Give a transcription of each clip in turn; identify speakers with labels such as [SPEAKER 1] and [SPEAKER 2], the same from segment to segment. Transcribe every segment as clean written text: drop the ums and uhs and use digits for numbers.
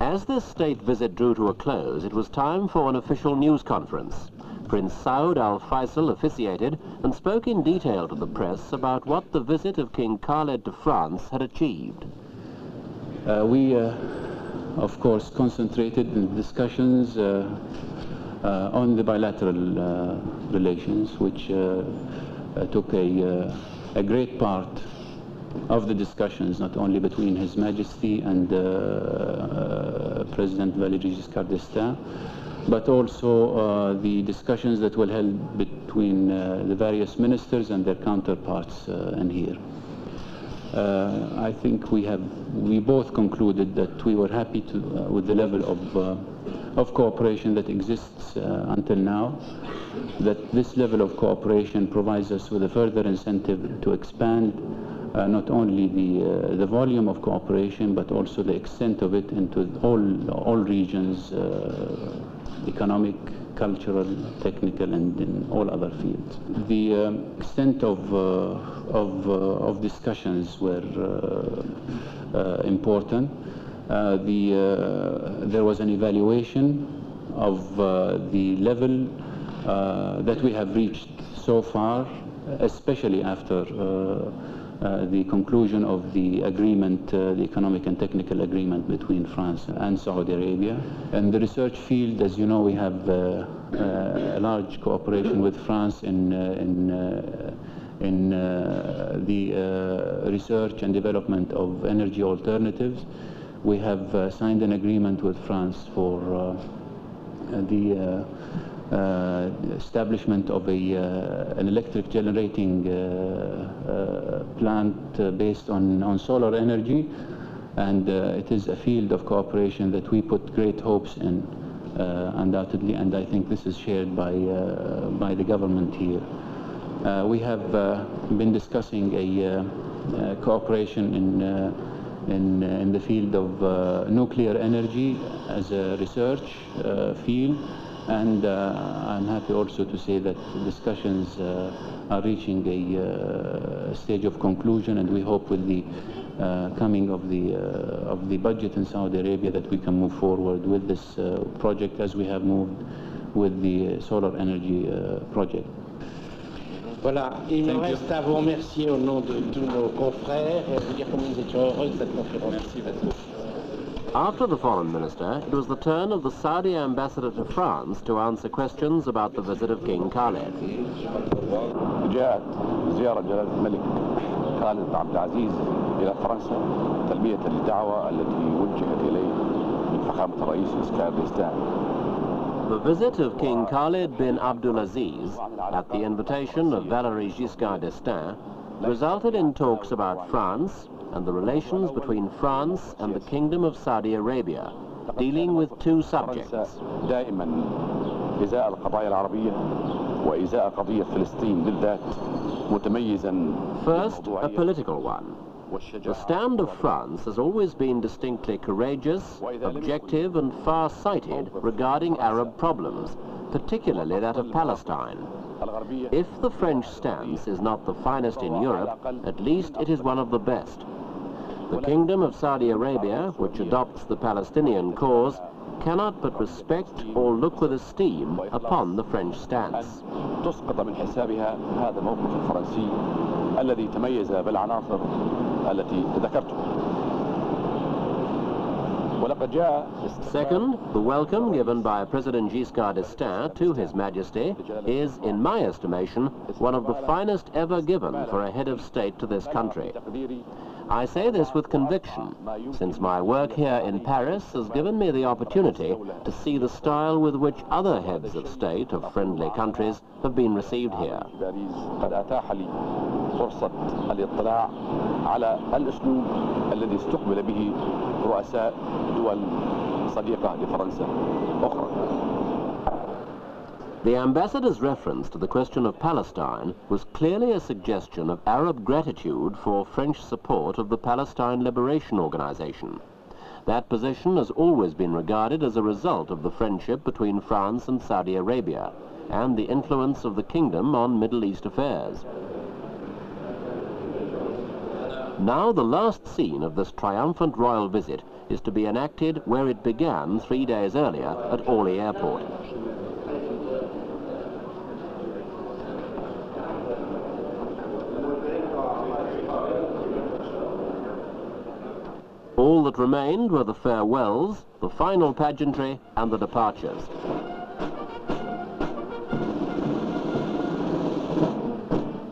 [SPEAKER 1] As this state visit drew to a close, it was time for an official news conference. Prince Saud al-Faisal officiated and spoke in detail to the press about what the visit of King Khalid to France had achieved.
[SPEAKER 2] We, of course, concentrated in discussions on the bilateral relations, which took a great part of the discussions, not only between His Majesty and President Valéry Giscard d'Estaing, but also the discussions that were held between the various ministers and their counterparts in here. I think we both concluded that we were happy with the level of cooperation that exists until now, that this level of cooperation provides us with a further incentive to expand not only the volume of cooperation, but also the extent of it into all regions, economic, cultural, technical, and in all other fields. The extent of discussions were important. There was an evaluation of the level that we have reached so far, especially after the conclusion of the agreement, the economic and technical agreement between France and Saudi Arabia. In the research field, as you know, we have a large cooperation with France in the research and development of energy alternatives. We have signed an agreement with France for the establishment of an electric generating plant based on solar energy, and it is a field of cooperation that we put great hopes in, undoubtedly, and I think this is shared by the government here. We have been discussing a cooperation in the field of nuclear energy as a research field. And I'm happy also to say that discussions are reaching a stage of conclusion, and we hope with the coming of the budget in Saudi Arabia that we can move forward with this project as we have moved with the solar energy project.
[SPEAKER 3] Voilà, il me reste à vous remercier au nom de tous nos confrères et à vous dire combien nous étions heureux de cette conférence. Merci beaucoup.
[SPEAKER 1] After the foreign minister, it was the turn of the Saudi ambassador to France to answer questions about the visit of King Khalid.
[SPEAKER 4] جاءت زيارة جلالة الملك خالد عبد العزيز إلى فرنسا تلبية للدعوة التي وجهت إليه من فخامة الرئيس giscard d'Estaing.
[SPEAKER 1] The visit of King Khalid bin Abdulaziz, at the invitation of Valéry Giscard d'Estaing, resulted in talks about France and the relations between France and the Kingdom of Saudi Arabia, dealing with two subjects.
[SPEAKER 4] دائما إزاء القضايا العربية وإزاء قضية فلسطين بالذات متميزا.
[SPEAKER 1] First, a political one. The stand of France has always been distinctly courageous, objective and far-sighted regarding Arab problems, particularly that of Palestine. If the French stance is not the finest in Europe, at least it is one of the best. The Kingdom of Saudi Arabia, which adopts the Palestinian cause, cannot but respect or look with esteem upon the French stance.
[SPEAKER 4] تسقط من حسابها هذا الموقف الفرنسي الذي تميز بالعناصر التي ذكرتها.
[SPEAKER 1] Second, the welcome given by President Giscard d'Estaing to His Majesty is, in my estimation, one of the finest ever given for a head of state to this country. I say this with conviction, since my work here in Paris has given me the opportunity to see the style with which other heads of state of friendly countries have been received here.
[SPEAKER 4] فرصة الاطلاع على الأسلوب الذي استقبل به رؤساء دول صديقة لفرنسا أخرى.
[SPEAKER 1] The ambassador's reference to the question of Palestine was clearly a suggestion of Arab gratitude for French support of the Palestine Liberation Organization. That position has always been regarded as a result of the friendship between France and Saudi Arabia and the influence of the kingdom on Middle East affairs. Now the last scene of this triumphant royal visit is to be enacted where it began 3 days earlier at Orly Airport. All that remained were the farewells, the final pageantry, and the departures.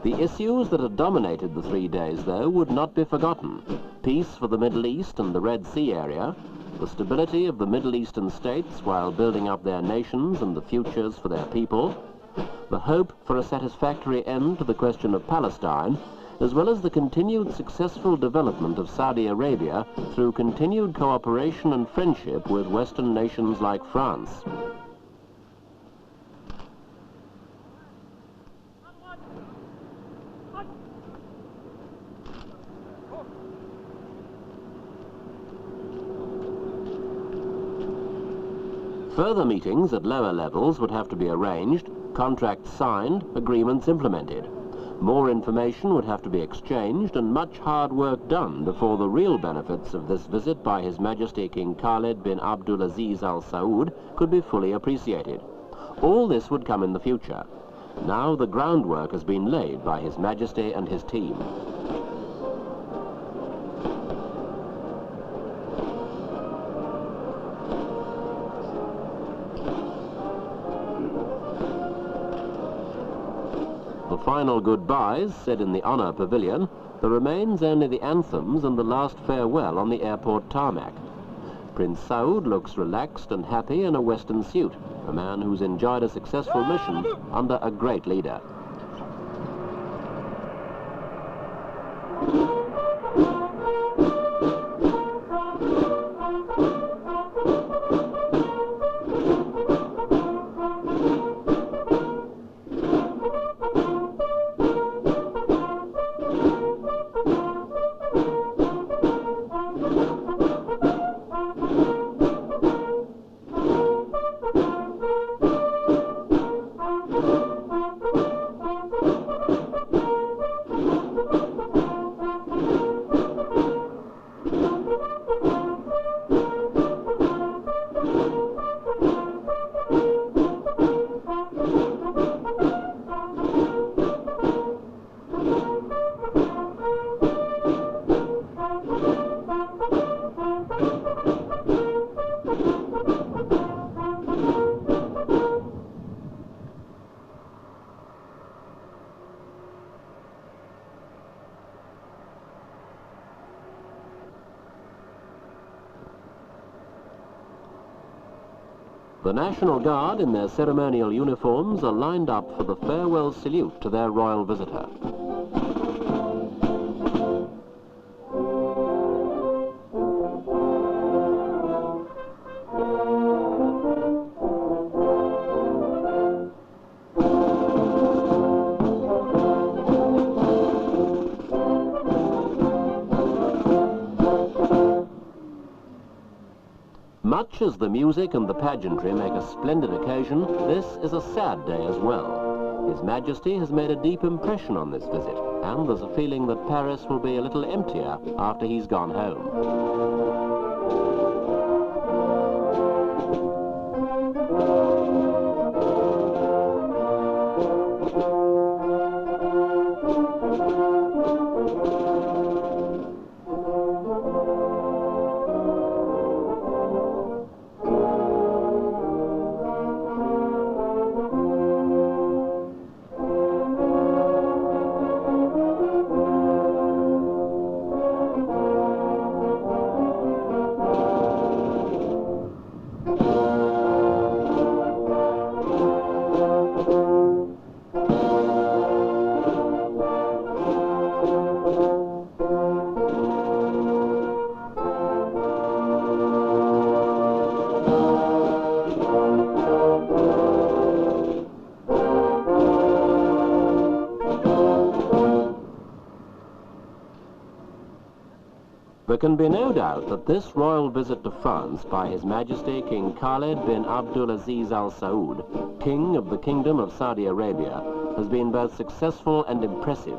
[SPEAKER 1] The issues that had dominated the 3 days, though, would not be forgotten. Peace for the Middle East and the Red Sea area, the stability of the Middle Eastern states while building up their nations and the futures for their people, the hope for a satisfactory end to the question of Palestine, as well as the continued successful development of Saudi Arabia through continued cooperation and friendship with Western nations like France. Further meetings at lower levels would have to be arranged, contracts signed, agreements implemented. More information would have to be exchanged and much hard work done before the real benefits of this visit by His Majesty King Khalid bin Abdulaziz Al Saud could be fully appreciated. All this would come in the future. Now the groundwork has been laid by His Majesty and his team. The final goodbyes said in the Honour Pavilion, there remains only the anthems and the last farewell on the airport tarmac. Prince Saud looks relaxed and happy in a Western suit, a man who's enjoyed a successful mission under a great leader. The National Guard in their ceremonial uniforms are lined up for the farewell salute to their royal visitor. Much as the music and the pageantry make a splendid occasion, this is a sad day as well. His Majesty has made a deep impression on this visit, and there's a feeling that Paris will be a little emptier after he's gone home. There can be no doubt that this royal visit to France by His Majesty King Khalid bin Abdulaziz Al Saud, King of the Kingdom of Saudi Arabia, has been both successful and impressive.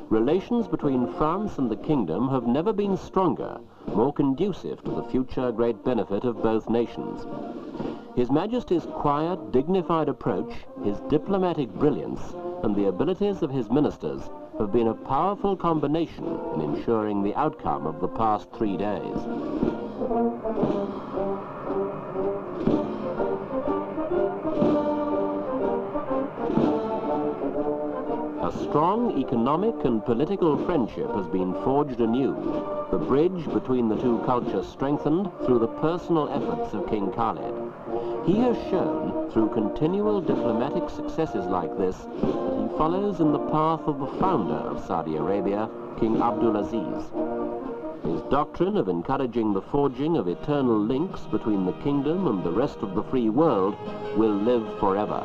[SPEAKER 1] relations between France and the kingdom have never been stronger, more conducive to the future great benefit of both nations. His Majesty's quiet, dignified approach, his diplomatic brilliance, and the abilities of his ministers have been a powerful combination in ensuring the outcome of the past 3 days. A strong economic and political friendship has been forged anew, the bridge between the two cultures strengthened through the personal efforts of King Khalid. He has shown, through continual diplomatic successes like this, that he follows in the path of the founder of Saudi Arabia, King Abdulaziz. His doctrine of encouraging the forging of eternal links between the kingdom and the rest of the free world will live forever.